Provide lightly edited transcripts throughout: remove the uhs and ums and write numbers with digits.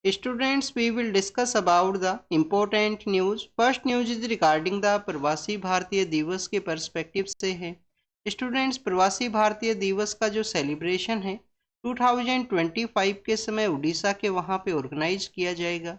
Students, we will discuss about the important news. First news is regarding the प्रवासी भारतीय दिवस के perspective से है। स्टूडेंट्स, प्रवासी भारतीय दिवस का जो सेलिब्रेशन है 2025 के समय उड़ीसा के वहाँ पे ऑर्गेनाइज किया जाएगा।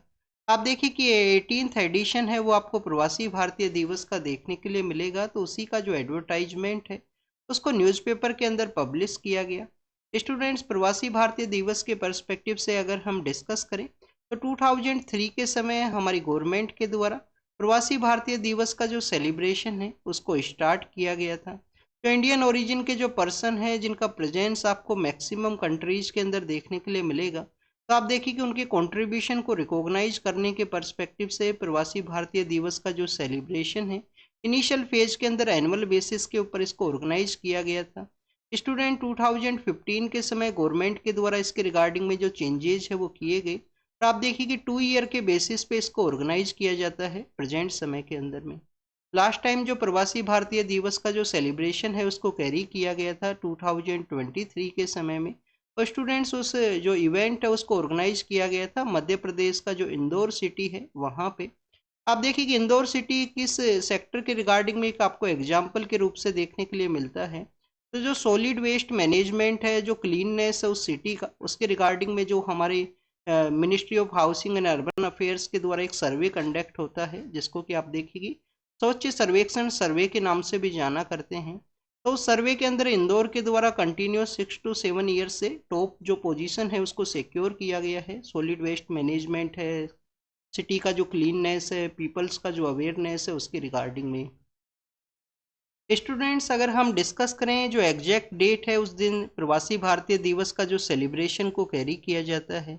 आप देखिए कि 18th एडिशन है वो आपको प्रवासी भारतीय दिवस का देखने के लिए मिलेगा, तो उसी का जो एडवर्टाइजमेंट है उसको न्यूज़पेपर के अंदर पब्लिश किया गया। स्टूडेंट्स, प्रवासी भारतीय दिवस के पर्सपेक्टिव से अगर हम डिस्कस करें तो 2003 के समय हमारी गवर्नमेंट के द्वारा प्रवासी भारतीय दिवस का जो सेलिब्रेशन है उसको स्टार्ट किया गया था। जो इंडियन ओरिजिन के जो पर्सन है जिनका प्रेजेंस आपको मैक्सिमम कंट्रीज के अंदर देखने के लिए मिलेगा, तो आप देखिए कि उनके कंट्रीब्यूशन को रिकॉग्नाइज करने के पर्सपेक्टिव से प्रवासी भारतीय दिवस का जो सेलिब्रेशन है इनिशियल फेज के अंदर एनुअल बेसिस के ऊपर इसको ऑर्गेनाइज किया गया था। स्टूडेंट, 2015 के समय गवर्नमेंट के द्वारा इसके रिगार्डिंग में जो चेंजेस है वो किए गए, और आप देखिए कि 2 ईयर के बेसिस पे इसको ऑर्गेनाइज किया जाता है प्रेजेंट समय के अंदर में। लास्ट टाइम जो प्रवासी भारतीय दिवस का जो सेलिब्रेशन है उसको कैरी किया गया था 2023 के समय में, और स्टूडेंट्स उस जो इवेंट है उसको ऑर्गेनाइज किया गया था मध्य प्रदेश का जो इंदौर सिटी है वहाँ पे। आप देखिए कि इंदौर सिटी किस सेक्टर के रिगार्डिंग में एक आपको एग्जाम्पल के रूप से देखने के लिए मिलता है। तो जो सॉलिड वेस्ट मैनेजमेंट है, जो क्लीननेस है उस सिटी का, उसके रिगार्डिंग में जो हमारे ministry of housing and urban affairs के द्वारा एक सर्वे कंडक्ट होता है जिसको कि आप देखिए स्वच्छ सर्वेक्षण सर्वे के नाम से भी जाना करते हैं। तो उस सर्वे के अंदर इंदौर के द्वारा कंटिन्यूस 6 to 7 ईयर्स से टॉप जो पोजीशन है उसको सिक्योर किया गया है। सॉलिड वेस्ट मैनेजमेंट है, सिटी का जो क्लीननेस है, पीपल्स का जो अवेयरनेस है उसके रिगार्डिंग में। स्टूडेंट्स, अगर हम डिस्कस करें जो एग्जैक्ट डेट है उस दिन प्रवासी भारतीय दिवस का जो सेलिब्रेशन को कैरी किया जाता है,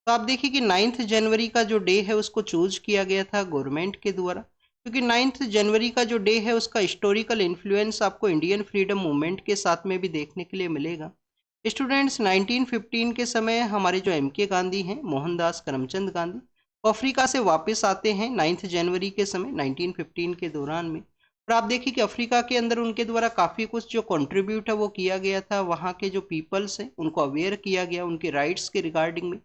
तो आप देखिए कि 9 जनवरी का जो डे है उसको चूज किया गया था गवर्नमेंट के द्वारा, क्योंकि 9 जनवरी का जो डे है उसका हिस्टोरिकल इन्फ्लुएंस आपको इंडियन फ्रीडम मूवमेंट के साथ में भी देखने के लिए मिलेगा। स्टूडेंट्स, 1915 के समय हमारे जो MK गांधी हैं, मोहनदास करमचंद गांधी, वो अफ्रीका से वापस आते हैं 9 जनवरी के समय 1915 के दौरान में। और आप देखिए कि अफ्रीका के अंदर उनके द्वारा काफ़ी कुछ जो कंट्रीब्यूट है वो किया गया था, वहाँ के जो पीपल्स हैं उनको अवेयर किया गया उनके राइट्स के रिगार्डिंग में,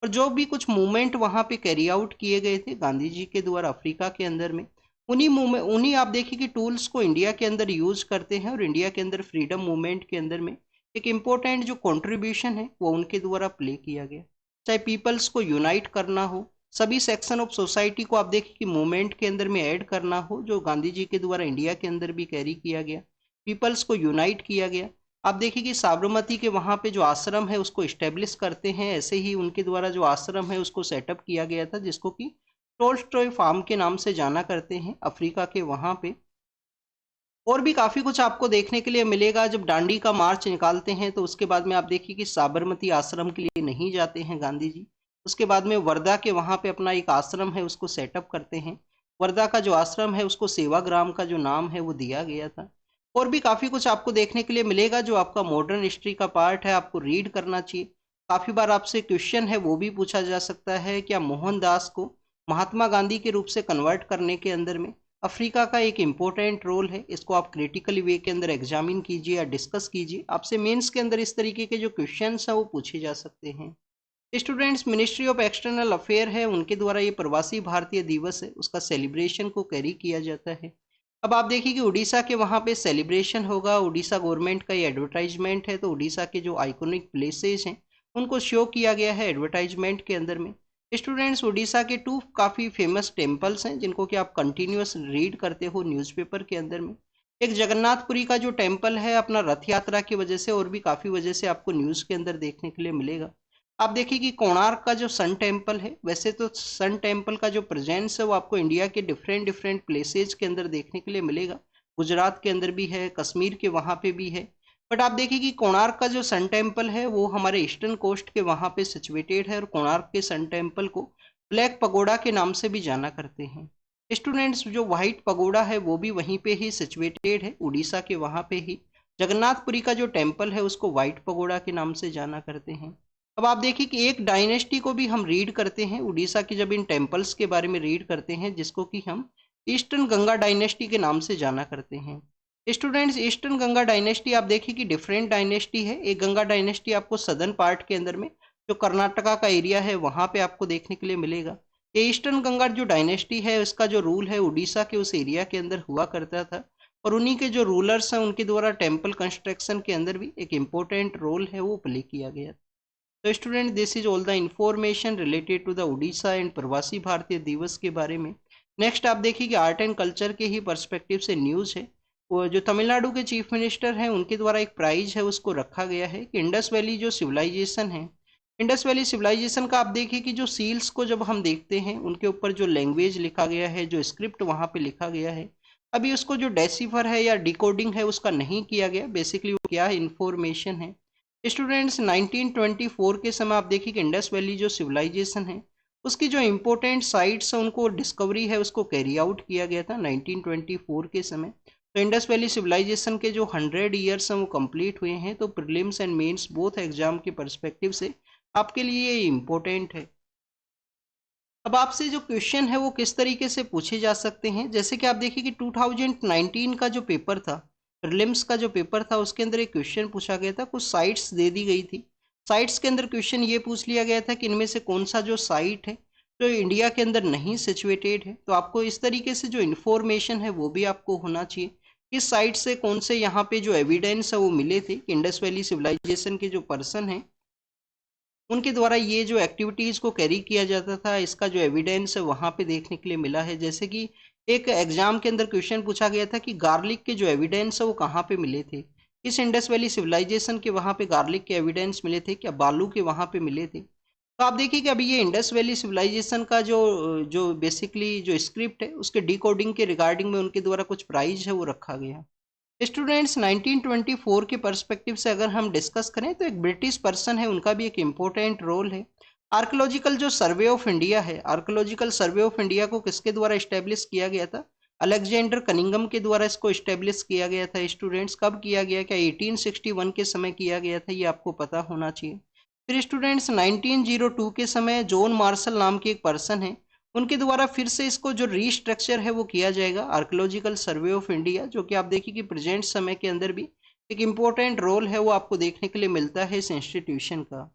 और जो भी कुछ मूवमेंट वहाँ पे कैरी आउट किए गए थे गांधी जी के द्वारा अफ्रीका के अंदर में, उन्हीं आप देखिए कि टूल्स को इंडिया के अंदर यूज करते हैं, और इंडिया के अंदर फ्रीडम मूवमेंट के अंदर में एक इम्पोर्टेंट जो कंट्रीब्यूशन है वो उनके द्वारा प्ले किया गया। चाहे पीपल्स को यूनाइट करना हो, सभी सेक्शन ऑफ सोसाइटी को आप देखिए कि मूवमेंट के अंदर में ऐड करना हो, जो गांधी जी के द्वारा इंडिया के अंदर भी कैरी किया गया, पीपल्स को यूनाइट किया गया। आप देखिए कि साबरमती के वहाँ पे जो आश्रम है उसको इस्टेब्लिश करते हैं, ऐसे ही उनके द्वारा जो आश्रम है उसको सेटअप किया गया था जिसको कि टोल्स्टॉय फार्म के नाम से जाना करते हैं अफ्रीका के वहाँ पे। और भी काफ़ी कुछ आपको देखने के लिए मिलेगा। जब दांडी का मार्च निकालते हैं तो उसके बाद में आप देखिए कि साबरमती आश्रम के लिए नहीं जाते हैं गांधी जी, उसके बाद में वर्धा के वहाँ पे अपना एक आश्रम है उसको सेटअप करते हैं। वर्धा का जो आश्रम है उसको सेवाग्राम का जो नाम है वो दिया गया था। और भी काफ़ी कुछ आपको देखने के लिए मिलेगा जो आपका मॉडर्न हिस्ट्री का पार्ट है, आपको रीड करना चाहिए। काफ़ी बार आपसे क्वेश्चन है वो भी पूछा जा सकता है, क्या मोहनदास को महात्मा गांधी के रूप से कन्वर्ट करने के अंदर में अफ्रीका का एक इम्पोर्टेंट रोल है। इसको आप क्रिटिकली वे के अंदर एग्जामिन कीजिए या डिस्कस कीजिए, आपसे मेंस के अंदर इस तरीके के जो क्वेश्चंस हैं वो पूछे जा सकते हैं। Students, ministry of external affair है उनके द्वारा ये प्रवासी भारतीय दिवस है उसका सेलिब्रेशन को कैरी किया जाता है। अब आप देखिए कि उड़ीसा के वहाँ पे सेलिब्रेशन होगा, उड़ीसा गवर्नमेंट का ये एडवर्टाइजमेंट है, तो उड़ीसा के जो आइकॉनिक प्लेसेस हैं उनको शो किया गया है एडवर्टाइजमेंट के अंदर में। स्टूडेंट्स, उड़ीसा के 2 काफ़ी फेमस टेम्पल्स हैं जिनको कि आप कंटिन्यूस रीड करते हो न्यूज़पेपर के अंदर में। एक जगन्नाथपुरी का जो टेम्पल है अपना रथ यात्रा की वजह से और भी काफ़ी वजह से आपको न्यूज़ के अंदर देखने के लिए मिलेगा। आप देखिए कि कोणार्क का जो सन टेम्पल है, वैसे तो सन टेम्पल का जो प्रेजेंस है वो आपको इंडिया के डिफरेंट डिफरेंट प्लेसेज के अंदर देखने के लिए मिलेगा। गुजरात के अंदर भी है, कश्मीर के वहाँ पे भी है, बट आप देखिए कि कोणार्क का जो सन टेम्पल है वो हमारे ईस्टर्न कोस्ट के वहाँ पे सिचुएटेड है, और कोणार्क के सन टेम्पल को ब्लैक पगोडा के नाम से भी जाना करते हैं। स्टूडेंट्स, जो व्हाइट पगोडा है वो भी वहीं पे ही सिचुएटेड है, उड़ीसा के वहाँ पे ही। जगन्नाथपुरी का जो टेम्पल है उसको व्हाइट पगोडा के नाम से जाना करते हैं। अब आप देखिए कि एक डायनेस्टी को भी हम रीड करते हैं उड़ीसा की, जब इन टेम्पल्स के बारे में रीड करते हैं, जिसको कि हम ईस्टर्न गंगा डायनेस्टी के नाम से जाना करते हैं। स्टूडेंट्स, ईस्टर्न गंगा डायनेस्टी आप देखिए कि डिफरेंट डायनेस्टी है। एक गंगा डायनेस्टी आपको सदर्न पार्ट के अंदर में जो कर्नाटका का एरिया है वहाँ पे आपको देखने के लिए मिलेगा। ये ईस्टर्न गंगा जो डायनेस्टी है इसका जो रूल है उड़ीसा के उस एरिया के अंदर हुआ करता था, और उन्हीं के जो रूलर्स हैं उनके द्वारा टेम्पल कंस्ट्रक्शन के अंदर भी एक इम्पोर्टेंट रोल है वो प्ले किया गया। तो student this is all the information related to the Odisha and Pravasi Bharatiya दिवस के बारे में। नेक्स्ट आप देखिए कि आर्ट एंड कल्चर के ही पर्सपेक्टिव से न्यूज़ है। वो जो तमिलनाडु के चीफ मिनिस्टर हैं उनके द्वारा एक प्राइज है उसको रखा गया है कि इंडस वैली जो सिविलाइजेशन है, इंडस वैली सिविलाइजेशन का आप देखिए कि जो सील्स को जब हम देखते हैं उनके ऊपर जो लैंग्वेज लिखा गया है, जो स्क्रिप्ट वहाँ पे लिखा गया है, अभी उसको जो डेसिफर है या डिकोडिंग है उसका नहीं किया गया। बेसिकली वो क्या इंफॉर्मेशन है स्टूडेंट्स, 1924 के समय आप देखिए कि इंडस वैली जो सिविलाइजेशन है उसकी जो इम्पोर्टेंट साइट्स हैं उनको डिस्कवरी है उसको कैरी आउट किया गया था 1924 के समय। तो इंडस वैली सिविलाइजेशन के जो 100 ईयर्स हैं वो कंप्लीट हुए हैं। तो prelims and mains both exam के पर्सपेक्टिव से आपके लिए ये इम्पोर्टेंट है। अब आपसे जो क्वेश्चन है वो किस तरीके से पूछे जा सकते हैं, जैसे कि आप देखिए कि 2019 का जो पेपर था, प्रीलिम्स का जो पेपर था, उसके अंदर एक क्वेश्चन पूछा गया था, कुछ साइट्स दे दी गई थी। साइट्स के अंदर क्वेश्चन ये पूछ लिया गया था कि इनमें से कौन सा जो साइट है जो इंडिया के अंदर नहीं सिचुएटेड है। तो आपको इस तरीके से जो इन्फॉर्मेशन है वो भी आपको होना चाहिए, किस साइट से कौन से यहाँ पे जो एविडेंस है वो मिले थे कि इंडस वैली सिविलाइजेशन के जो पर्सन है उनके द्वारा ये जो एक्टिविटीज़ को कैरी किया जाता था, इसका जो एविडेंस है वहाँ पे देखने के लिए मिला है। जैसे कि एक एग्जाम के अंदर क्वेश्चन पूछा गया था कि गार्लिक के जो एविडेंस है वो कहाँ पे मिले थे, इस इंडस वैली सिविलाइजेशन के वहाँ पे गार्लिक के एविडेंस मिले थे क्या बालू के वहाँ पे मिले थे। तो आप देखिए कि अभी ये इंडस वैली सिविलाइजेशन का जो जो बेसिकली जो स्क्रिप्ट है उसके डिकोडिंग के रिगार्डिंग में उनके द्वारा कुछ प्राइज है वो रखा गया। स्टूडेंट्स, 1924 के पर्सपेक्टिव से अगर हम डिस्कस करें तो एक ब्रिटिश पर्सन है, उनका भी एक इम्पोर्टेंट रोल है। आर्कोलॉजिकल जो सर्वे ऑफ इंडिया है, आर्कोलॉजिकल सर्वे ऑफ इंडिया को किसके द्वारा इस्टेब्लिश किया गया था, अलेक्जेंडर कनिंगम के द्वारा इसको इस्टेब्लिश किया गया था। स्टूडेंट्स, कब किया गया, क्या 1861 के समय किया गया था, ये आपको पता होना चाहिए। फिर स्टूडेंट्स, 1902 के समय जॉन मार्शल नाम के एक पर्सन है, उनके द्वारा फिर से इसको जो रीस्ट्रक्चर है वो किया जाएगा, आर्कोलॉजिकल सर्वे ऑफ इंडिया, जो कि आप देखिए कि प्रेजेंट समय के अंदर भी एक इम्पोर्टेंट रोल है वो आपको देखने के लिए मिलता है इस इंस्टीट्यूशन का।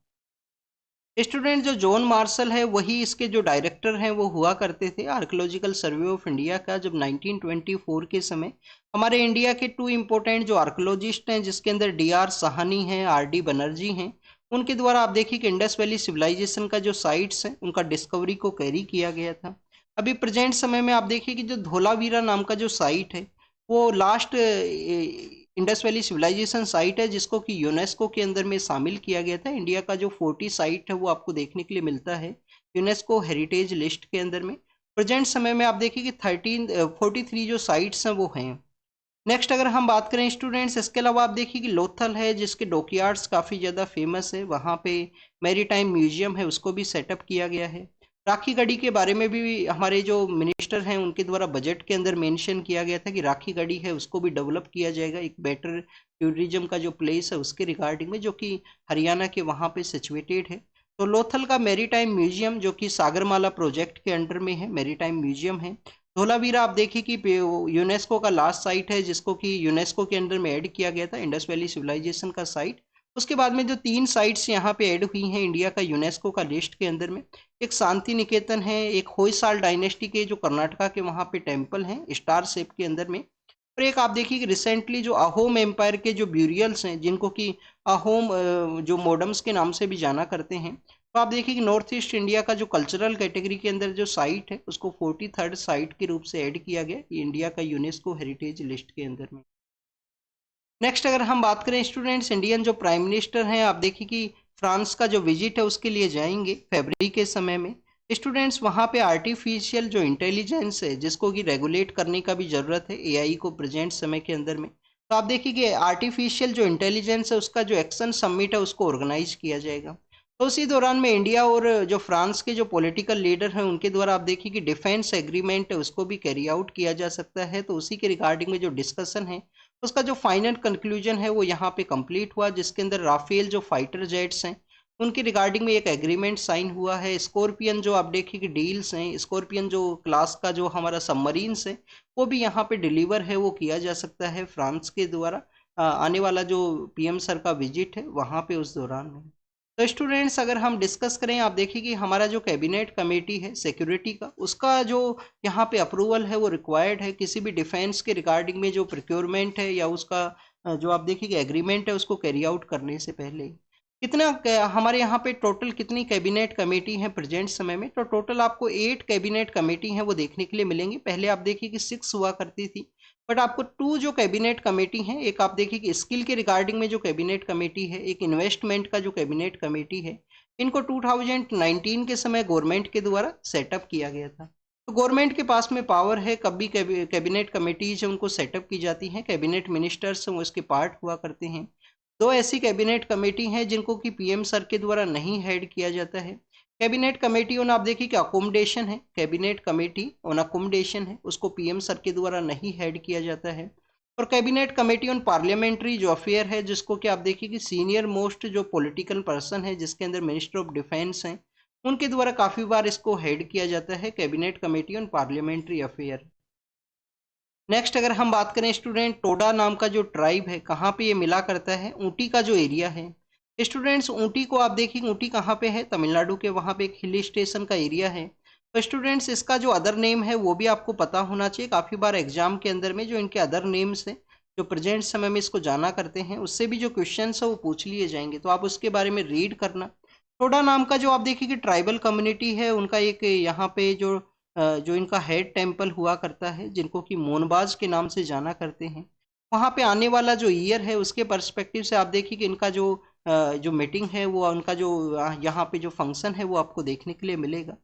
स्टूडेंट, जो जॉन मार्शल है वही इसके जो डायरेक्टर हैं वो हुआ करते थे आर्कोलॉजिकल सर्वे ऑफ इंडिया का, जब 1924 के समय हमारे इंडिया के टू इम्पोर्टेंट जो आर्कोलॉजिस्ट हैं जिसके अंदर DR साहनी हैं, RD बनर्जी हैं, उनके द्वारा आप देखिए कि इंडस वैली सिविलाइजेशन का जो साइट्स हैं उनका डिस्कवरी को कैरी किया गया था। अभी प्रेजेंट समय में आप देखिए कि जो धोलावीरा नाम का जो साइट है वो last Indus Valley Civilisation site है जिसको कि यूनेस्को के अंदर में शामिल किया गया था। इंडिया का जो 40 साइट है वो आपको देखने के लिए मिलता है यूनेस्को हेरिटेज लिस्ट के अंदर में। प्रेजेंट समय में आप देखिए कि 43 जो साइट्स हैं वो हैं। नेक्स्ट अगर हम बात करें स्टूडेंट्स, इसके अलावा आप देखिए कि लोथल है जिसके डॉकयार्ड्स काफ़ी ज़्यादा फेमस है, वहाँ पे मैरी टाइम म्यूजियम है उसको भी सेटअप किया गया है। राखी गढ़ी के बारे में भी हमारे जो मिनिस्टर हैं उनके द्वारा बजट के अंदर मेंशन किया गया था कि राखी गढ़ी है उसको भी डेवलप किया जाएगा, एक बेटर टूरिज्म का जो प्लेस है उसके रिगार्डिंग में, जो कि हरियाणा के वहाँ पे सिचुएटेड है। तो लोथल का मैरी टाइम म्यूजियम जो कि सागरमाला प्रोजेक्ट के अंडर में है, मैरी टाइम म्यूजियम है। धोलावीरा आप देखिए कि यूनेस्को का लास्ट साइट है जिसको कि यूनेस्को के अंडर में ऐड किया गया था, इंडस वैली सिविलाइजेशन का साइट। उसके बाद में जो 3 साइट्स यहाँ पे ऐड हुई हैं इंडिया का यूनेस्को का लिस्ट के अंदर में, एक शांति निकेतन है, एक होयसाल डायनेस्टी के जो कर्नाटका के वहाँ पे टेम्पल हैं स्टार शेप के अंदर में, और एक आप देखिए कि रिसेंटली जो अहोम एम्पायर के जो ब्यूरियल्स हैं जिनको कि अहोम जो मोडम्स के नाम से भी जाना करते हैं। तो आप देखिए कि नॉर्थ ईस्ट इंडिया का जो कल्चरल कैटेगरी के अंदर जो साइट है उसको 43rd साइट के रूप से ऐड किया गया ये इंडिया का यूनेस्को हेरिटेज लिस्ट के अंदर में। नेक्स्ट अगर हम बात करें स्टूडेंट्स, इंडियन जो प्राइम मिनिस्टर हैं आप देखिए कि फ्रांस का जो विजिट है उसके लिए जाएंगे फरवरी के समय में। स्टूडेंट्स, वहाँ पे आर्टिफिशियल जो इंटेलिजेंस है जिसको कि रेगुलेट करने का भी ज़रूरत है AI को प्रेजेंट समय के अंदर में। तो आप देखिए कि आर्टिफिशियल जो इंटेलिजेंस है उसका जो एक्शन समिट है उसको ऑर्गेनाइज किया जाएगा। तो उसी दौरान में इंडिया और जो फ्रांस के जो पॉलिटिकल लीडर हैं उनके द्वारा आप देखिए कि डिफेंस एग्रीमेंट है उसको भी कैरी आउट किया जा सकता है। तो उसी के रिगार्डिंग में जो डिस्कशन है उसका जो फाइनल कंक्लूजन है वो यहाँ पे कंप्लीट हुआ, जिसके अंदर राफेल जो फाइटर जेट्स हैं उनके रिगार्डिंग में एक एग्रीमेंट साइन हुआ है। स्कॉर्पियन जो आप देखिए कि डील्स हैं, स्कॉर्पियन जो क्लास का जो हमारा सबमरीन्स है वो भी यहाँ पे डिलीवर है वो किया जा सकता है फ्रांस के द्वारा आने वाला जो PM सर का विजिट है वहाँ पे उस दौरान में। तो स्टूडेंट्स अगर हम डिस्कस करें, आप देखिए कि हमारा जो कैबिनेट कमेटी है सिक्योरिटी का, उसका जो यहाँ पे अप्रूवल है वो रिक्वायर्ड है किसी भी डिफेंस के रिगार्डिंग में जो प्रोक्योरमेंट है या उसका जो आप देखिए कि एग्रीमेंट है उसको कैरी आउट करने से पहले। हमारे यहाँ पे टोटल कितनी कैबिनेट कमेटी हैं प्रेजेंट समय में? तो टोटल आपको 8 कैबिनेट कमेटी हैं वो देखने के लिए मिलेंगी। पहले आप देखिए कि 6 हुआ करती थी, बट आपको 2 जो कैबिनेट कमेटी हैं, एक आप देखिए कि स्किल के रिगार्डिंग में जो कैबिनेट कमेटी है, एक इन्वेस्टमेंट का जो कैबिनेट कमेटी है, इनको 2019 के समय गवर्नमेंट के द्वारा सेटअप किया गया था। तो गवर्नमेंट के पास में पावर है, कभी कैबिनेट कमेटीज है उनको सेटअप की जाती हैं, कैबिनेट मिनिस्टर्स वो इसके पार्ट हुआ करते हैं। 2 ऐसी कैबिनेट कमेटी हैं जिनको कि पीएम सर के द्वारा नहीं हेड किया जाता है। कैबिनेट कमेटी ऑन आप देखिए कि अकोमोडेशन है, कैबिनेट कमेटी ऑन अकोमोडेशन है, उसको पीएम सर के द्वारा नहीं हेड किया जाता है। और कैबिनेट कमेटी ऑन पार्लियामेंट्री जो अफेयर है, जिसको कि आप देखिए कि सीनियर मोस्ट जो पॉलिटिकल पर्सन है जिसके अंदर मिनिस्टर ऑफ डिफेंस हैं, उनके द्वारा काफ़ी बार इसको हेड किया जाता है, cabinet committee on parliamentary affair. Next अगर हम बात करें स्टूडेंट, टोडा नाम का जो ट्राइब है कहाँ पे ये मिला करता है? ऊटी का जो एरिया है स्टूडेंट्स, ऊटी को आप देखिए ऊटी कहाँ पे है? तमिलनाडु के वहाँ पे एक हिल स्टेशन का एरिया है। तो स्टूडेंट्स इसका जो अदर नेम है वो भी आपको पता होना चाहिए। काफ़ी बार एग्जाम के अंदर में जो इनके अदर नेम्स हैं जो प्रेजेंट समय में इसको जाना करते हैं, उससे भी जो क्वेश्चन है वो पूछ लिए जाएंगे, तो आप उसके बारे में रीड करना। टोडा नाम का जो आप देखिए कि ट्राइबल कम्युनिटी है, उनका एक यहाँ पे जो इनका हेड टेम्पल हुआ करता है, जिनको कि मोनबाज के नाम से जाना करते हैं। वहाँ पे आने वाला जो ईयर है उसके पर्सपेक्टिव से आप देखिए कि इनका जो मीटिंग है वो उनका जो यहाँ पे जो फंक्शन है वो आपको देखने के लिए मिलेगा।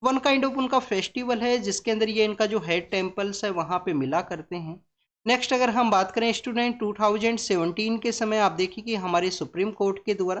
वन काइंड ऑफ उनका फेस्टिवल है जिसके अंदर ये इनका जो हेड टेम्पल्स है वहाँ पे मिला करते हैं। नेक्स्ट अगर हम बात करें स्टूडेंट, 2017 के समय आप देखिए कि हमारे सुप्रीम कोर्ट के द्वारा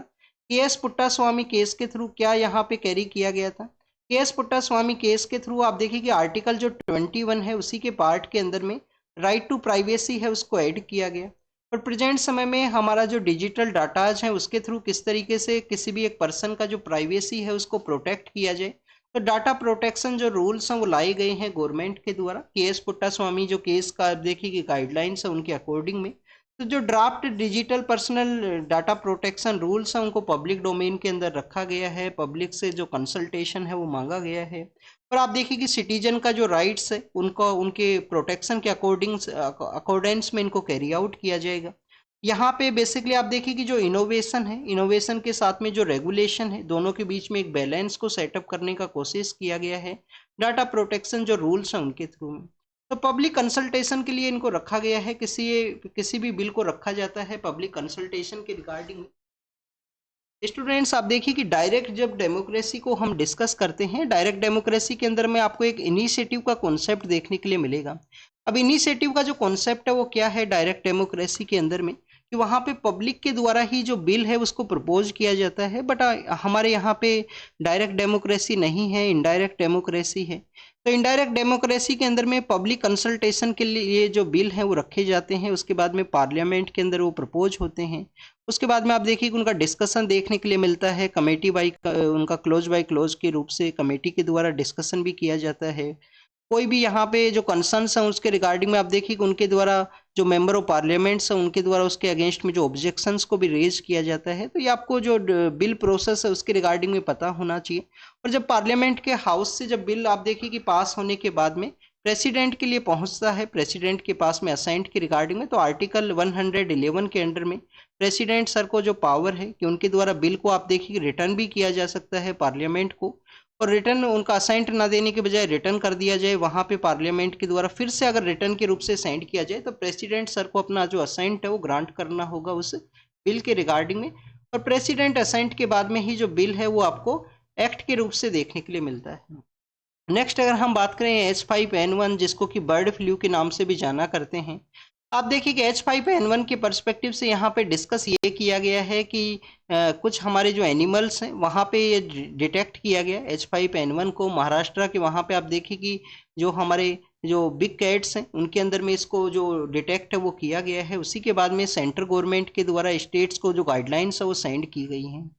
के.एस. पुट्टा स्वामी केस के थ्रू क्या यहाँ पे कैरी किया गया था? के.एस. पुट्टा स्वामी केस के थ्रू आप देखिए कि आर्टिकल जो 21 है उसी के पार्ट के अंदर में राइट टू प्राइवेसी है उसको ऐड किया गया। और प्रेजेंट समय में हमारा जो डिजिटल डाटाज है उसके थ्रू किस तरीके से किसी भी एक पर्सन का जो प्राइवेसी है उसको प्रोटेक्ट किया जाए, तो डाटा प्रोटेक्शन जो रूल्स हैं वो लाए गए हैं गवर्नमेंट के द्वारा। के.एस. पुट्टा स्वामी जो केस का देखिए कि गाइडलाइंस है उनके अकॉर्डिंग में, तो जो draft digital personal data protection rules हैं उनको पब्लिक डोमेन के अंदर रखा गया है, पब्लिक से जो कंसल्टेशन है वो मांगा गया है। और आप देखिए कि सिटीजन का जो राइट्स है उनको उनके प्रोटेक्शन के अकॉर्डेंस में इनको कैरी आउट किया जाएगा। यहाँ पे बेसिकली आप देखिए कि जो इनोवेशन है, इनोवेशन के साथ में जो रेगुलेशन है, दोनों के बीच में एक बैलेंस को सेटअप करने का कोशिश किया गया है डाटा प्रोटेक्शन जो रूल्स हैं उनके थ्रू में। तो पब्लिक कंसल्टेशन के लिए इनको रखा गया है, किसी भी बिल को रखा जाता है पब्लिक कंसल्टेशन के रिगार्डिंग। स्टूडेंट्स आप देखिए कि डायरेक्ट जब डेमोक्रेसी को हम डिस्कस करते हैं, डायरेक्ट डेमोक्रेसी के अंदर में आपको एक इनिशिएटिव का कॉन्सेप्ट देखने के लिए मिलेगा। अब इनिशिएटिव का जो कॉन्सेप्ट है वो क्या है डायरेक्ट डेमोक्रेसी के अंदर में, कि वहाँ पे पब्लिक के द्वारा ही जो बिल है उसको प्रपोज किया जाता है। बट हमारे यहाँ पे डायरेक्ट डेमोक्रेसी नहीं है, इनडायरेक्ट डेमोक्रेसी है। तो इनडायरेक्ट डेमोक्रेसी के अंदर में पब्लिक कंसल्टेशन के लिए जो बिल हैं वो रखे जाते हैं, उसके बाद में पार्लियामेंट के अंदर वो प्रपोज होते हैं। उसके बाद में आप देखिए कि उनका डिस्कशन देखने के लिए मिलता है, कमेटी बाई उनका क्लोज बाई क्लोज के रूप से कमेटी के द्वारा डिस्कशन भी किया जाता है। कोई भी यहाँ पे जो कंसर्न्स हैं उसके रिगार्डिंग में आप देखिए कि उनके द्वारा जो मेंबर ऑफ पार्लियामेंट्स हैं उनके द्वारा उसके अगेंस्ट में जो ऑब्जेक्शंस को भी रेज किया जाता है। तो ये आपको जो बिल प्रोसेस है उसके रिगार्डिंग में पता होना चाहिए। और जब पार्लियामेंट के हाउस से जब बिल आप देखिए कि पास होने के बाद में प्रेसिडेंट के लिए पहुंचता है, प्रेसिडेंट के पास में असेंट के रिगार्डिंग में, तो आर्टिकल 111 के अंडर में प्रेसिडेंट सर को जो पावर है कि उनके द्वारा बिल को आप देखिए कि रिटर्न भी किया जा सकता है पार्लियामेंट को, और रिटर्न उनका असेंट ना देने के बजाय रिटर्न कर दिया जाए वहाँ पे पार्लियामेंट के द्वारा, फिर से अगर रिटर्न के रूप से सेंड किया जाए तो प्रेसिडेंट सर को अपना जो असेंट है वो ग्रांट करना होगा उस बिल के रिगार्डिंग में। और प्रेसिडेंट असेंट के बाद में ही जो बिल है वो आपको एक्ट के रूप से देखने के लिए मिलता है। नेक्स्ट अगर हम बात करें H5N1 जिसको कि बर्ड फ्लू के नाम से भी जाना करते हैं, आप देखिए कि H5N1 के पर्सपेक्टिव से यहाँ पे डिस्कस ये किया गया है कि कुछ हमारे जो एनिमल्स हैं वहाँ पे ये डिटेक्ट किया गया H5N1 को। महाराष्ट्र के वहाँ पे आप देखिए कि जो हमारे जो बिग कैट्स हैं उनके अंदर में इसको जो डिटेक्ट है वो किया गया है। उसी के बाद में सेंट्रल गवर्नमेंट के द्वारा स्टेट्स को जो गाइडलाइंस है वो सेंड की गई हैं।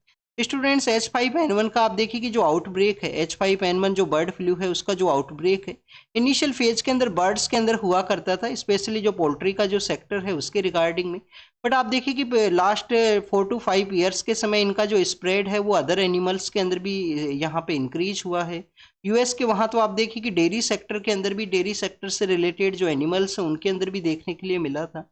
स्टूडेंट्स H5N1 का आप देखिए कि जो आउटब्रेक है, H5N1 जो बर्ड फ्लू है उसका जो आउटब्रेक है इनिशियल फेज के अंदर बर्ड्स के अंदर हुआ करता था, स्पेशली जो पोल्ट्री का जो सेक्टर है उसके रिगार्डिंग में। बट आप देखिए कि लास्ट 4 to 5 ईयर्स के समय इनका जो स्प्रेड है वो अदर एनिमल्स के अंदर भी यहाँ पे इंक्रीज हुआ है। यूएस के वहाँ तो आप देखिए कि डेयरी सेक्टर के अंदर भी, डेयरी सेक्टर से रिलेटेड जो एनिमल्स हैं उनके अंदर भी देखने के लिए मिला था।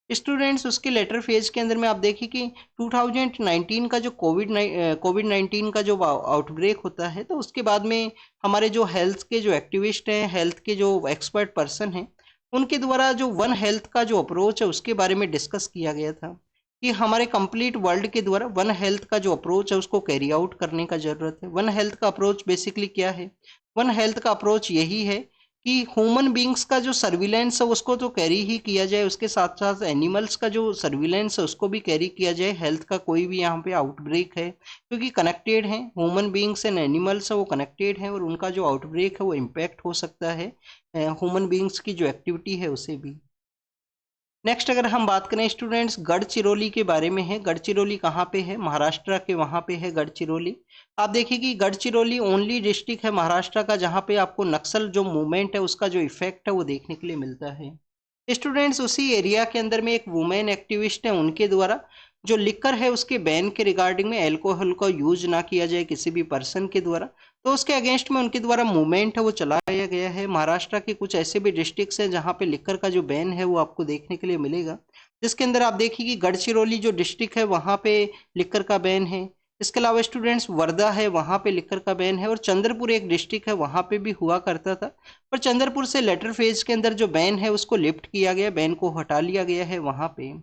स्टूडेंट्स उसके लेटर फेज के अंदर में आप देखिए कि 2019 का जो कोविड 19 का जो आउटब्रेक होता है, तो उसके बाद में हमारे जो हेल्थ के जो एक्टिविस्ट हैं, हेल्थ के जो एक्सपर्ट पर्सन हैं, उनके द्वारा जो वन हेल्थ का जो अप्रोच है उसके बारे में डिस्कस किया गया था कि हमारे कंप्लीट वर्ल्ड के द्वारा वन हेल्थ का जो अप्रोच है उसको कैरी आउट करने का ज़रूरत है। वन हेल्थ का अप्रोच बेसिकली क्या है? वन हेल्थ का अप्रोच यही है कि ह्यूमन बींग्स का जो सर्विलेंस है उसको तो कैरी ही किया जाए, उसके साथ साथ एनिमल्स का जो सर्विलेंस है उसको भी कैरी किया जाए। हेल्थ का कोई भी यहाँ पे आउटब्रेक है, क्योंकि कनेक्टेड हैं ह्यूमन बींग्स एंड एनिमल्स है, वो कनेक्टेड हैं और उनका जो आउटब्रेक है वो इम्पैक्ट हो सकता है ह्यूमन बींग्स की जो एक्टिविटी है उसे भी। नेक्स्ट अगर हम बात करें स्टूडेंट्स गढ़चिरौली के बारे में है। गढ़चिरौली कहाँ पे है? महाराष्ट्र के वहाँ पे है गढ़चिरौली। आप देखिए कि गढ़चिरौली ओनली डिस्ट्रिक्ट है महाराष्ट्र का जहाँ पे आपको नक्सल जो मूवमेंट है उसका जो इफेक्ट है वो देखने के लिए मिलता है। स्टूडेंट्स उसी एरिया के अंदर में एक वुमेन एक्टिविस्ट है, उनके द्वारा जो लिकर है उसके बैन के रिगार्डिंग में, अल्कोहल का यूज ना किया जाए किसी भी पर्सन के द्वारा, तो उसके अगेंस्ट में उनके द्वारा मूवमेंट है वो चलाया गया है। महाराष्ट्र के कुछ ऐसे भी डिस्ट्रिक्ट्स हैं जहाँ पे लिकर का जो बैन है वो आपको देखने के लिए मिलेगा, जिसके अंदर आप देखिए कि गढ़चिरौली जो डिस्ट्रिक्ट है वहाँ पे लिकर का बैन है। इसके अलावा स्टूडेंट्स वर्धा है, वहाँ पे लिकर का बैन है, और चंद्रपुर एक डिस्ट्रिक्ट है वहाँ पे भी हुआ करता था, पर चंद्रपुर से लेटर फेज के अंदर जो बैन है उसको लिफ्ट किया गया, बैन को हटा लिया गया है वहाँ पे।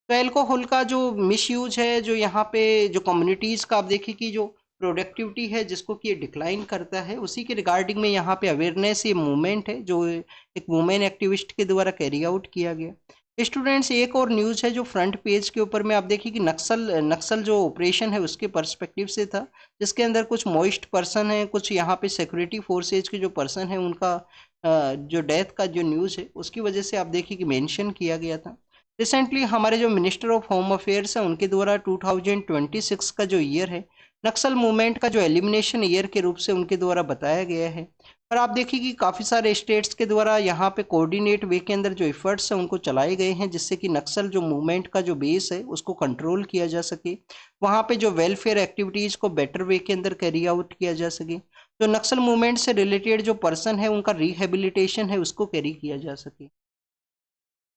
तो एल्कोहल का जो मिस यूज है, जो यहाँ पे जो कम्युनिटीज़ का आप देखिए कि जो प्रोडक्टिविटी है जिसको कि ये डिक्लाइन करता है, उसी के रिगार्डिंग में यहाँ पे अवेयरनेस ये मूवमेंट है जो एक वुमेन एक्टिविस्ट के द्वारा कैरी आउट किया गया। स्टूडेंट्स एक और न्यूज़ है जो फ्रंट पेज के ऊपर में आप देखिए कि नक्सल जो ऑपरेशन है उसके पर्सपेक्टिव से था, जिसके अंदर कुछ मोइस्ट पर्सन है, कुछ यहाँ पे सिक्योरिटी फोर्सेज के जो पर्सन है उनका जो डेथ का जो न्यूज़ है उसकी वजह से आप देखिए कि मेंशन किया गया था। रिसेंटली हमारे जो मिनिस्टर ऑफ होम अफेयर्स है उनके द्वारा 2026 का जो ईयर है नक्सल मूवमेंट का जो एलिमिनेशन ईयर के रूप से उनके द्वारा बताया गया है। पर आप देखिए कि काफ़ी सारे स्टेट्स के द्वारा यहाँ पे कोऑर्डिनेट वे के अंदर जो एफर्ट्स हैं उनको चलाए गए हैं, जिससे कि नक्सल जो मूवमेंट का जो बेस है उसको कंट्रोल किया जा सके, वहाँ पे जो वेलफेयर एक्टिविटीज़ को बेटर वे के अंदर कैरी आउट किया जा सके, जो नक्सल मूवमेंट से रिलेटेड जो पर्सन है उनका रिहेबिलिटेशन है उसको कैरी किया जा सके।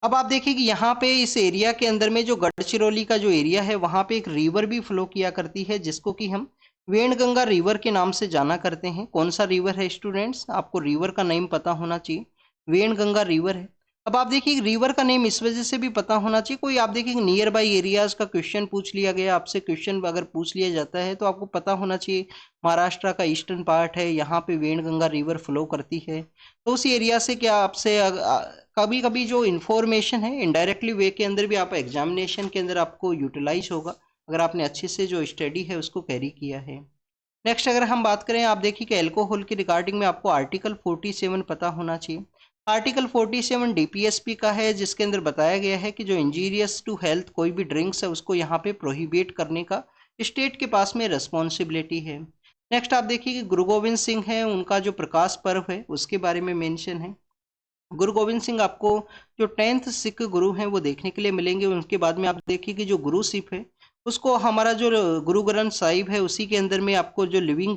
अब आप देखिए कि यहाँ पे इस एरिया के अंदर में जो गढ़चिरौली का जो एरिया है वहाँ पे एक रिवर भी फ्लो किया करती है, जिसको कि हम वेणगंगा रिवर के नाम से जाना करते हैं। कौन सा रिवर है स्टूडेंट्स? आपको रिवर का नेम पता होना चाहिए, वेणगंगा रिवर है। अब आप देखिए रिवर का नेम इस वजह से भी पता होना चाहिए, कोई आप देखिए नियर बाई एरियाज का क्वेश्चन पूछ लिया गया आपसे, क्वेश्चन अगर पूछ लिया जाता है तो आपको पता होना चाहिए महाराष्ट्र का ईस्टर्न पार्ट है, यहाँ पे वेणगंगा रिवर फ्लो करती है, तो उस एरिया से क्या आपसे कभी कभी जो इन्फॉर्मेशन है इनडायरेक्टली वे के अंदर भी आप एग्जामिनेशन के अंदर आपको यूटिलाइज होगा अगर आपने अच्छे से जो स्टडी है उसको कैरी किया है। नेक्स्ट अगर हम बात करें, आप देखिए कि अल्कोहल की रिगार्डिंग में आपको आर्टिकल 47 पता होना चाहिए। आर्टिकल 47 डीपीएसपी का है, जिसके अंदर बताया गया है कि जो इंजीरियस टू हेल्थ कोई भी ड्रिंक्स है उसको यहाँ पे प्रोहिबिट करने का स्टेट के पास में रिस्पॉन्सिबिलिटी है। नेक्स्ट आप देखिए कि गुरु गोविंद सिंह है, उनका जो प्रकाश पर्व है उसके बारे में मेंशन है। गुरु गोविंद सिंह आपको जो 10th सिख गुरु हैं वो देखने के लिए मिलेंगे। उनके बाद में आप देखिए कि जो गुरु सिख है उसको हमारा जो गुरु ग्रंथ साहिब है उसी के अंदर में आपको जो लिविंग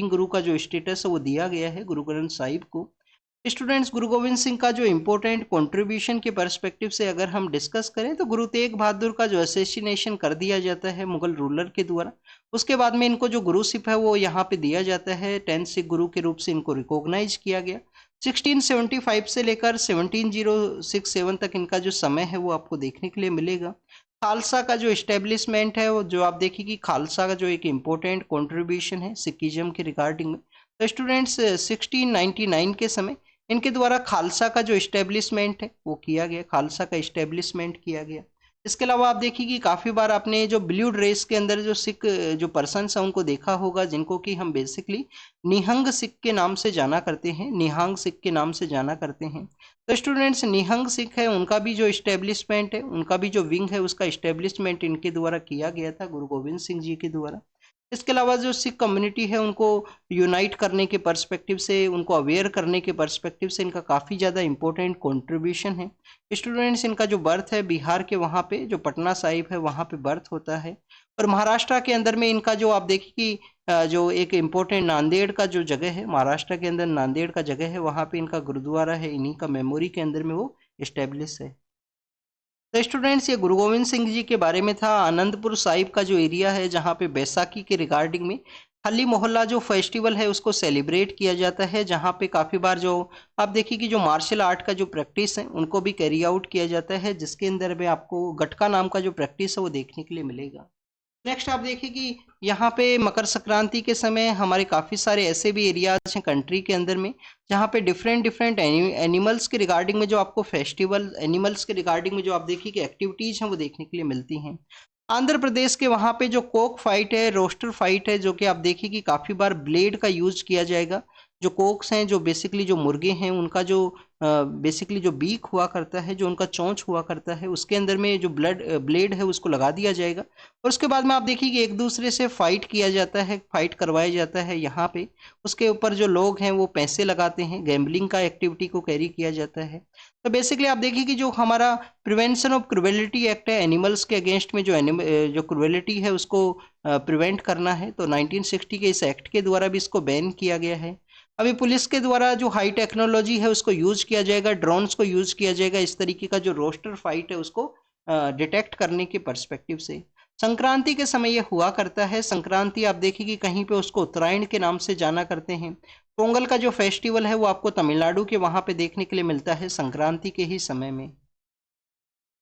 गुरु का जो स्टेटस है वो दिया गया है गुरु ग्रंथ साहिब को। स्टूडेंट्स गुरु गोविंद सिंह का जो इम्पोर्टेंट कंट्रीब्यूशन के पर्सपेक्टिव से अगर हम डिस्कस करें तो गुरु तेग बहादुर का जो असैसिनेशन कर दिया जाता है मुगल रूलर के द्वारा, उसके बाद में इनको जो गुरु सिप है वो यहाँ पे दिया जाता है, 10 सिख गुरु के रूप से इनको रिकॉग्नाइज किया गया। 1675 से लेकर 1707 तक इनका जो समय है वो आपको देखने के लिए मिलेगा। खालसा का जो इस्टेब्लिशमेंट है वो जो आप देखिए कि खालसा का जो एक इम्पोर्टेंट कंट्रीब्यूशन है सिखिज्म के रिगार्डिंग में, तो स्टूडेंट्स 1699 के समय इनके द्वारा खालसा का जो इस्टेब्लिशमेंट है वो किया गया, खालसा का इस्टेब्लिशमेंट किया गया। इसके अलावा आप देखिए कि काफ़ी बार आपने जो ब्लू ड्रेस के अंदर जो सिख जो पर्सन्स हैं उनको देखा होगा, जिनको कि हम बेसिकली निहंग सिख के नाम से जाना करते हैं, निहंग सिख के नाम से जाना करते हैं। तो स्टूडेंट्स निहंग सिख है उनका भी जो इस्टेब्लिशमेंट है, उनका भी जो विंग है उसका इस्टेब्लिशमेंट इनके द्वारा किया गया था गुरु गोविंद सिंह जी के द्वारा। इसके अलावा जो सिख कम्युनिटी है उनको यूनाइट करने के पर्सपेक्टिव से, उनको अवेयर करने के पर्सपेक्टिव से इनका काफ़ी ज़्यादा इंपॉर्टेंट कंट्रीब्यूशन है। स्टूडेंट्स, इनका जो बर्थ है बिहार के वहाँ पे जो पटना साहिब है वहाँ पे बर्थ होता है, और महाराष्ट्र के अंदर में इनका जो आप देखिए कि जो एक इम्पोर्टेंट नांदेड़ का जो जगह है, महाराष्ट्र के अंदर नांदेड़ का जगह है, वहाँ पे इनका गुरुद्वारा है, इन्हीं का मेमोरी के अंदर में वो इस्टेब्लिश है। तो स्टूडेंट्स, ये गुरु गोविंद सिंह जी के बारे में था। आनंदपुर साहिब का जो एरिया है जहाँ पे बैसाखी के रिगार्डिंग में हली मोहल्ला जो फेस्टिवल है उसको सेलिब्रेट किया जाता है, जहाँ पे काफ़ी बार जो आप देखिए कि जो मार्शल आर्ट का जो प्रैक्टिस है उनको भी कैरी आउट किया जाता है, जिसके अंदर में आपको गटका नाम का जो प्रैक्टिस है वो देखने के लिए मिलेगा। नेक्स्ट आप देखिए कि यहाँ पे मकर संक्रांति के समय हमारे काफ़ी सारे ऐसे भी एरियाज हैं कंट्री के अंदर में जहाँ पे डिफरेंट डिफरेंट एनिमल्स के रिगार्डिंग में जो आपको फेस्टिवल एनिमल्स के रिगार्डिंग में जो आप देखिए कि एक्टिविटीज़ हैं वो देखने के लिए मिलती हैं। आंध्र प्रदेश के वहाँ पे जो कोक फाइट है, रोस्टर फाइट है, जो कि आप देखिए कि काफ़ी बार ब्लेड का यूज किया जाएगा। जो कोक्स हैं, जो बेसिकली जो मुर्गे हैं, उनका जो बेसिकली जो बीक हुआ करता है, जो उनका चोंच हुआ करता है, उसके अंदर में जो ब्लेड है उसको लगा दिया जाएगा, और उसके बाद में आप देखिए कि एक दूसरे से फाइट किया जाता है, फाइट करवाया जाता है यहाँ पे। उसके ऊपर जो लोग हैं वो पैसे लगाते हैं, गैम्बलिंग का एक्टिविटी को कैरी किया जाता है। तो बेसिकली आप देखिए कि जो हमारा प्रिवेंशन ऑफ क्रुएलिटी एक्ट है, एनिमल्स के अगेंस्ट में जो क्रुएलिटी है उसको प्रिवेंट करना है, तो 1960 के इस एक्ट के द्वारा भी इसको बैन किया गया है। अभी पुलिस के द्वारा जो हाई टेक्नोलॉजी है उसको यूज किया जाएगा, ड्रोन्स को यूज किया जाएगा इस तरीके का जो रोस्टर फाइट है उसको डिटेक्ट करने के पर्सपेक्टिव से। संक्रांति के समय ये हुआ करता है। संक्रांति आप देखिए कि कहीं पे उसको उत्तरायण के नाम से जाना करते हैं। पोंगल का जो फेस्टिवल है वो आपको तमिलनाडु के वहाँ पे देखने के लिए मिलता है संक्रांति के ही समय में।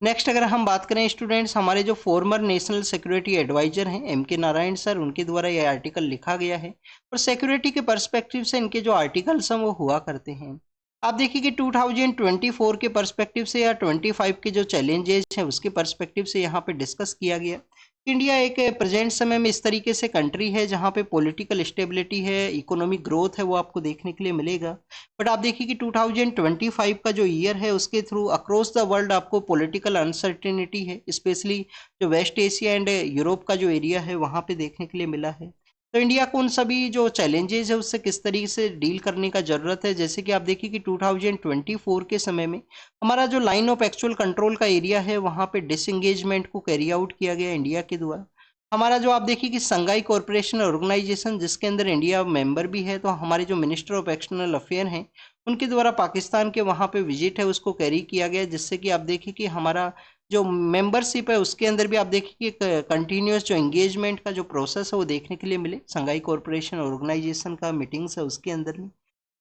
नेक्स्ट अगर हम बात करें स्टूडेंट्स, हमारे जो फॉर्मर नेशनल सिक्योरिटी एडवाइजर हैं M.K. नारायण सर, उनके द्वारा ये आर्टिकल लिखा गया है, और सिक्योरिटी के पर्सपेक्टिव से इनके जो आर्टिकल्स हैं वो हुआ करते हैं। आप देखिए कि 2024 के पर्सपेक्टिव से या 25 के जो चैलेंजेस हैं उसके पर्सपेक्टिव से यहाँ पे डिस्कस किया गया। इंडिया एक प्रेजेंट समय में इस तरीके से कंट्री है जहाँ पे पॉलिटिकल स्टेबिलिटी है, इकोनॉमिक ग्रोथ है, वो आपको देखने के लिए मिलेगा। बट आप देखिए कि 2025 का जो ईयर है उसके थ्रू अक्रॉस द वर्ल्ड आपको पॉलिटिकल अनसर्टेनिटी है, स्पेशली जो वेस्ट एशिया एंड यूरोप का जो एरिया है वहाँ पे देखने के लिए मिला है। तो इंडिया को उन सभी जो चैलेंजेस है उससे किस तरीके से डील करने का ज़रूरत है, जैसे कि आप देखिए कि 2024 के समय में हमारा जो लाइन ऑफ एक्चुअल कंट्रोल का एरिया है वहाँ पे डिसंगेजमेंट को कैरी आउट किया गया इंडिया के द्वारा। हमारा जो आप देखिए कि संघाई कॉरपोरेशन ऑर्गेनाइजेशन जिसके अंदर इंडिया मेंबर भी है, तो हमारे जो मिनिस्टर ऑफ एक्सटर्नल अफेयर हैं उनके द्वारा पाकिस्तान के वहाँ पे विजिट है उसको कैरी किया गया, जिससे कि आप देखिए कि हमारा जो मेंबरशिप है उसके अंदर भी आप देखिए कि कंटिन्यूस जो एंगेजमेंट का जो प्रोसेस है वो देखने के लिए मिले, संघाई कॉरपोरेशन ऑर्गेनाइजेशन का मीटिंग्स है उसके अंदर में।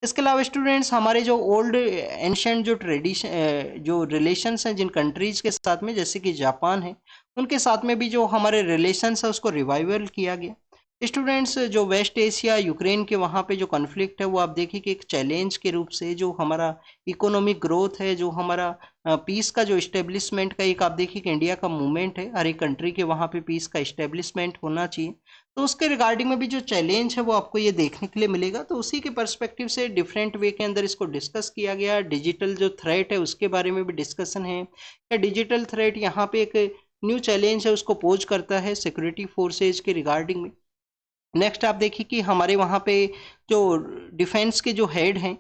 इसके अलावा स्टूडेंट्स, हमारे जो ओल्ड एंशंट जो ट्रेडिशन जो रिलेशंस हैं जिन कंट्रीज के साथ में, जैसे कि जापान है, उनके साथ में भी जो हमारे रिलेशंस है उसको रिवाइवल किया गया। स्टूडेंट्स, जो वेस्ट एशिया यूक्रेन के वहाँ पे जो कॉन्फ्लिक्ट है वो आप देखिए कि एक चैलेंज के रूप से जो हमारा इकोनॉमिक ग्रोथ है, जो हमारा पीस का जो इस्टेब्लिशमेंट का एक आप देखिए कि इंडिया का मूवमेंट है, हर एक कंट्री के वहाँ पे पीस का इस्टेब्लिशमेंट होना चाहिए, तो उसके रिगार्डिंग में भी जो चैलेंज है वो आपको ये देखने के लिए मिलेगा। तो उसी के पर्सपेक्टिव से डिफरेंट वे के अंदर इसको डिस्कस किया गया। डिजिटल जो थ्रेट है उसके बारे में भी डिस्कशन है, या डिजिटल थ्रेट यहाँ पे एक न्यू चैलेंज है उसको पोज करता है सिक्योरिटी फोर्सेज के रिगार्डिंग में। नेक्स्ट आप देखिए कि हमारे वहाँ पे जो डिफेंस के जो हेड हैं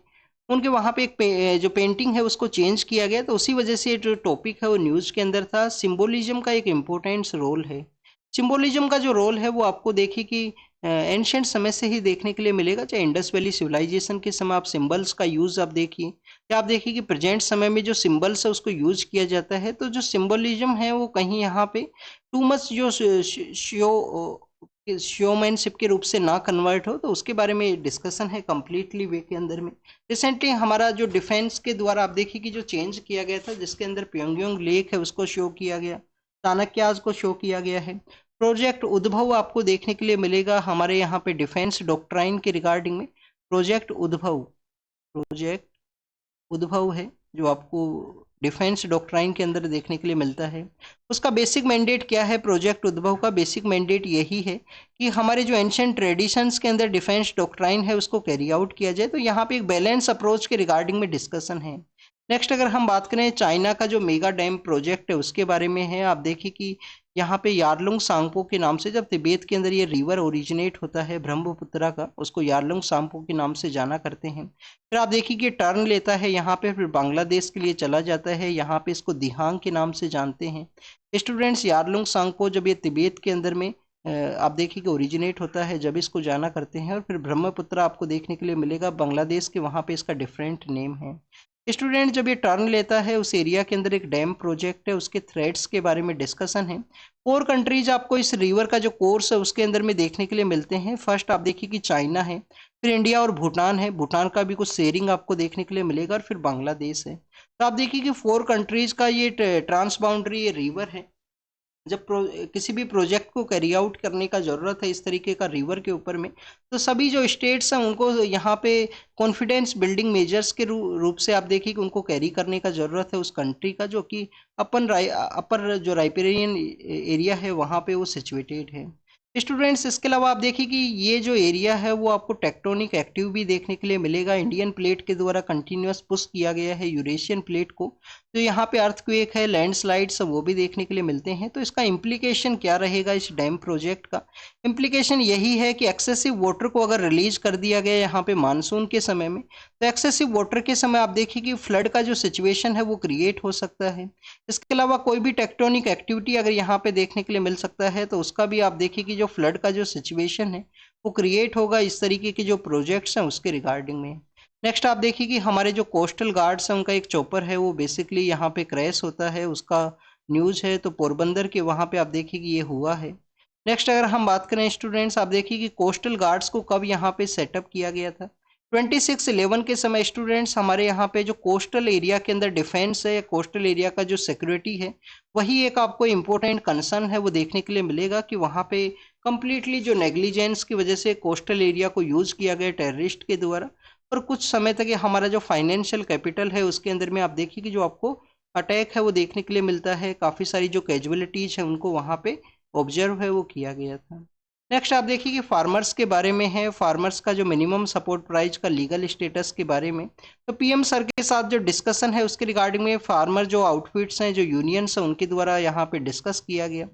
उनके वहाँ पे एक जो पेंटिंग है उसको चेंज किया गया, तो उसी वजह से जो टॉपिक है वो न्यूज़ के अंदर था। सिंबोलिज्म का एक इम्पोर्टेंट रोल है। सिंबोलिज्म का जो रोल है वो आपको देखिए कि एंशियंट समय से ही देखने के लिए मिलेगा, चाहे इंडस वैली सिविलाइजेशन के समय आप सिंबल्स का यूज़ आप देखिए, या आप देखिए कि प्रेजेंट समय में जो सिंबल्स है उसको यूज किया जाता है। तो जो सिंबलिज्म है वो कहीं यहाँ पे टू मच जो शोमैनशिप के रूप से ना कन्वर्ट हो, तो उसके बारे में डिस्कशन है कम्प्लीटली वे के अंदर में। रिसेंटली हमारा जो डिफेंस के द्वारा आप देखिए कि जो चेंज किया गया था, जिसके अंदर प्योंगयांग लेक है उसको शो किया गया, चाणक्याज को शो किया गया है। प्रोजेक्ट उद्भव आपको देखने के लिए मिलेगा हमारे यहाँ पे डिफेंस डॉक्ट्राइन के रिगार्डिंग में। प्रोजेक्ट उद्भव है जो आपको डिफेंस डॉक्ट्राइन के अंदर देखने के लिए मिलता है। उसका बेसिक मैंडेट क्या है? प्रोजेक्ट उद्भव का बेसिक मैंडेट यही है कि हमारे जो एंशिएंट ट्रेडिशंस के अंदर डिफेंस डॉक्ट्राइन है उसको कैरी आउट किया जाए। तो यहाँ पे एक बैलेंस अप्रोच के रिगार्डिंग में डिस्कशन है। नेक्स्ट अगर हम बात करें चाइना का जो मेगा डैम प्रोजेक्ट है उसके बारे में है। आप देखिए कि यहाँ पे यारलुंग सांगपो के नाम से, जब तिब्बत के अंदर ये रिवर ओरिजिनेट होता है ब्रह्मपुत्रा का, उसको यारलुंग सांगपो के नाम से जाना करते हैं। फिर आप देखिए कि टर्न लेता है यहाँ पे, फिर बांग्लादेश के लिए चला जाता है। यहाँ पे इसको दिहांग के नाम से जानते हैं स्टूडेंट्स। यारलुंग सांगपो जब ये तिब्बत के अंदर में आप देखिए कि ओरिजिनेट होता है, जब इसको जाना करते हैं। और फिर ब्रह्मपुत्रा आपको देखने के लिए मिलेगा बांग्लादेश के, वहाँ पे इसका डिफरेंट नेम है। स्टूडेंट जब ये टर्न लेता है उस एरिया के अंदर एक डैम प्रोजेक्ट है, उसके थ्रेड्स के बारे में डिस्कशन है। 4 कंट्रीज आपको इस रिवर का जो कोर्स है उसके अंदर में देखने के लिए मिलते हैं। फर्स्ट आप देखिए कि चाइना है, फिर इंडिया और भूटान है, भूटान का भी कुछ शेयरिंग आपको देखने के लिए मिलेगा, और फिर बांग्लादेश है। तो आप देखिए कि 4 कंट्रीज का ये ट्रांस बाउंड्री ये रिवर है। जब किसी भी प्रोजेक्ट को कैरी आउट करने का ज़रूरत है इस तरीके का रिवर के ऊपर में, तो सभी जो स्टेट्स हैं उनको यहाँ पे कॉन्फिडेंस बिल्डिंग मेजर्स के रूप से आप देखिए कि उनको कैरी करने का ज़रूरत है उस कंट्री का, जो कि अपर जो राइपेरियन एरिया है वहाँ पे वो सिचुएटेड है। स्टूडेंट्स इसके अलावा आप देखिए कि ये जो एरिया है वो आपको टेक्टोनिक एक्टिव भी देखने के लिए मिलेगा। इंडियन प्लेट के द्वारा कंटिन्यूस पुश किया गया है यूरेशियन प्लेट को, तो यहाँ पे अर्थक्वेक है, लैंडस्लाइड्स वो भी देखने के लिए मिलते हैं। तो इसका इम्प्लीकेशन क्या रहेगा इस डैम प्रोजेक्ट का? इम्प्लीकेशन यही है कि एक्सेसिव वाटर को अगर रिलीज कर दिया गया यहाँ पे मानसून के समय में, तो एक्सेसिव वाटर के समय आप देखिए कि फ्लड का जो सिचुएशन है वो क्रिएट हो सकता है। इसके अलावा कोई भी टेक्टोनिक एक्टिविटी अगर यहाँ पे देखने के लिए मिल सकता है, तो उसका भी आप देखिए कि जो फ्लड का जो सिचुएशन है वो क्रिएट होगा इस तरीके के जो प्रोजेक्ट्स हैं उसके रिगार्डिंग में। नेक्स्ट आप देखिए कि हमारे जो कोस्टल गार्ड्स हैं उनका एक चॉपर है वो बेसिकली यहाँ पे क्रैश होता है, उसका न्यूज़ है, तो पोरबंदर के वहाँ पे आप देखिए कि ये हुआ है। नेक्स्ट अगर हम बात करें स्टूडेंट्स, आप देखिए कि कोस्टल गार्ड्स को कब यहाँ पे सेटअप किया गया था? 26/11 के समय स्टूडेंट्स हमारे यहाँ पे जो कोस्टल एरिया के अंदर डिफेंस है, कोस्टल एरिया का जो सिक्योरिटी है, वही एक आपको इम्पोर्टेंट कंसर्न है वो देखने के लिए मिलेगा कि वहाँ पे कंप्लीटली जो नेग्लिजेंस की वजह से कोस्टल एरिया को यूज़ किया गया टेररिस्ट के द्वारा। और कुछ समय तक ये हमारा जो फाइनेंशियल कैपिटल है उसके अंदर में आप देखिए कि जो आपको अटैक है वो देखने के लिए मिलता है, काफ़ी सारी जो कैजुअलिटीज़ हैं उनको वहाँ पे ऑब्जर्व है वो किया गया था। नेक्स्ट आप देखिए कि फार्मर्स के बारे में है, फार्मर्स का जो मिनिमम सपोर्ट प्राइस का लीगल स्टेटस के बारे में। तो पीएम सर के साथ जो डिस्कशन है उसके रिगार्डिंग में फार्मर जो आउटफिट्स हैं, जो यूनियंस हैं, उनके द्वारा यहाँ पे डिस्कस किया गया।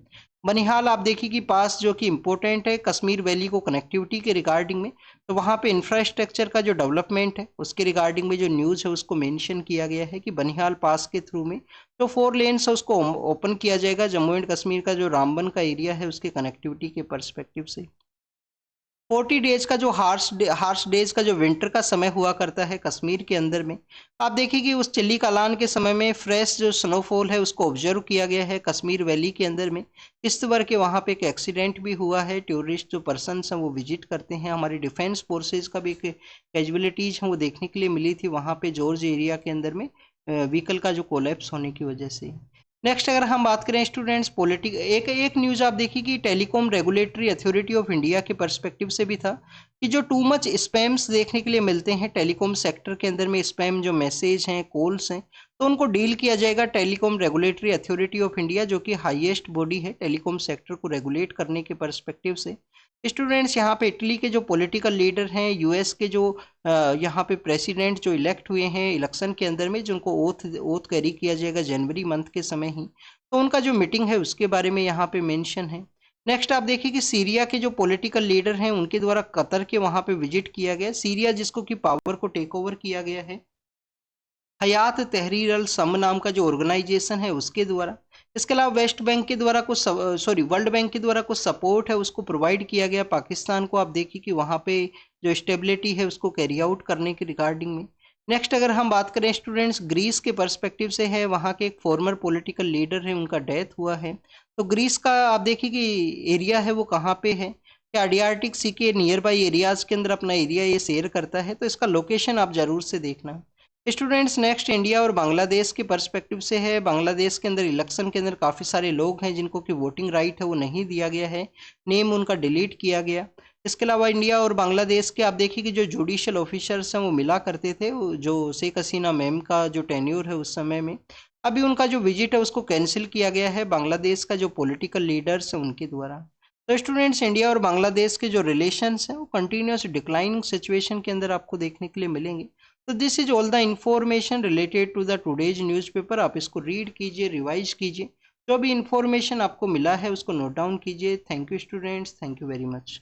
बनिहाल आप देखिए कि पास जो कि इम्पोर्टेंट है कश्मीर वैली को कनेक्टिविटी के रिगार्डिंग में, तो वहाँ पे इंफ्रास्ट्रक्चर का जो डेवलपमेंट है उसके रिगार्डिंग में जो न्यूज़ है उसको मेंशन किया गया है कि बनिहाल पास के थ्रू में जो 4 लेन्स है उसको ओपन किया जाएगा जम्मू एंड कश्मीर का जो रामबन का एरिया है उसके कनेक्टिविटी के परस्पेक्टिव से। 40 डेज का जो हार्श डेज का जो विंटर का समय हुआ करता है कश्मीर के अंदर में, आप देखिए कि उस चिल्ली कलान के समय में फ्रेश जो स्नोफॉल है उसको ऑब्जर्व किया गया है कश्मीर वैली के अंदर में। किश्तवाड़ के वहाँ पे एक एक्सीडेंट भी हुआ है, टूरिस्ट जो पर्सनस हैं वो विजिट करते हैं। हमारी डिफेंस फोर्सेज का भी एक कैजुअलिटीज़ हैं वो देखने के लिए मिली थी वहाँ पे जॉर्ज एरिया के अंदर में व्हीकल का जो कोलैप्स होने की वजह से। नेक्स्ट अगर हम बात करें स्टूडेंट्स एक न्यूज़ आप देखिए कि telecom regulatory authority of India के पर्सपेक्टिव से भी था कि जो टू मच स्पैम्स देखने के लिए मिलते हैं टेलीकॉम सेक्टर के अंदर में, स्पैम जो मैसेज हैं, कॉल्स हैं, तो उनको डील किया जाएगा telecom regulatory authority of India, जो कि हाईएस्ट बॉडी है टेलीकॉम सेक्टर को रेगुलेट करने के पर्सपेक्टिव से। स्टूडेंट्स यहाँ पे इटली के जो पॉलिटिकल लीडर हैं, यूएस के जो यहाँ पे प्रेसिडेंट जो इलेक्ट हुए हैं इलेक्शन के अंदर में, जिनको ओथ कैरी किया जाएगा जनवरी मंथ के समय ही, तो उनका जो मीटिंग है उसके बारे में यहाँ पे मेंशन है। नेक्स्ट आप देखिए कि सीरिया के जो पॉलिटिकल लीडर हैं उनके द्वारा कतर के वहाँ पे विजिट किया गया। सीरिया जिसको कि पावर को टेक ओवर किया गया है हयात तहरीर अल शम नाम का जो ऑर्गेनाइजेशन है उसके द्वारा। इसके अलावा वेस्ट बैंक के द्वारा कुछ वर्ल्ड बैंक के द्वारा कुछ सपोर्ट है उसको प्रोवाइड किया गया पाकिस्तान को। आप देखिए कि वहाँ पे जो स्टेबिलिटी है उसको कैरी आउट करने के रिगार्डिंग में। नेक्स्ट अगर हम बात करें स्टूडेंट्स ग्रीस के पर्सपेक्टिव से है, वहाँ के एक फॉर्मर पॉलिटिकल लीडर है उनका डेथ हुआ है। तो ग्रीस का आप देखिए कि एरिया है वो कहाँ पे है, क्या अड्रियाटिक सी के नियर बाई एरियाज के अंदर अपना एरिया ये शेयर करता है, तो इसका लोकेशन आप जरूर से देखना। स्टूडेंट्स नेक्स्ट इंडिया और बांग्लादेश के पर्सपेक्टिव से है। बांग्लादेश के अंदर इलेक्शन के अंदर काफ़ी सारे लोग हैं जिनको कि वोटिंग राइट है वो नहीं दिया गया है, नेम उनका डिलीट किया गया। इसके अलावा इंडिया और बांग्लादेश के आप देखिए कि जो जुडिशियल ऑफिसर्स हैं वो मिला करते थे, जो शेख हसीना मैम का जो टेन्योर है उस समय में, अभी उनका जो विजिट है उसको कैंसिल किया गया है बांग्लादेश का जो पॉलिटिकल लीडर्स हैं उनके द्वारा। तो स्टूडेंट्स इंडिया और बांग्लादेश के जो रिलेशंस हैं वो कंटिन्यूस डिक्लाइनिंग सिचुएशन के अंदर आपको देखने के लिए मिलेंगे। तो this is all the information related to the today's newspaper. आप इसको रीड कीजिए, रिवाइज कीजिए, जो भी इंफॉर्मेशन आपको मिला है उसको नोट डाउन कीजिए। Thank you students, thank you very much.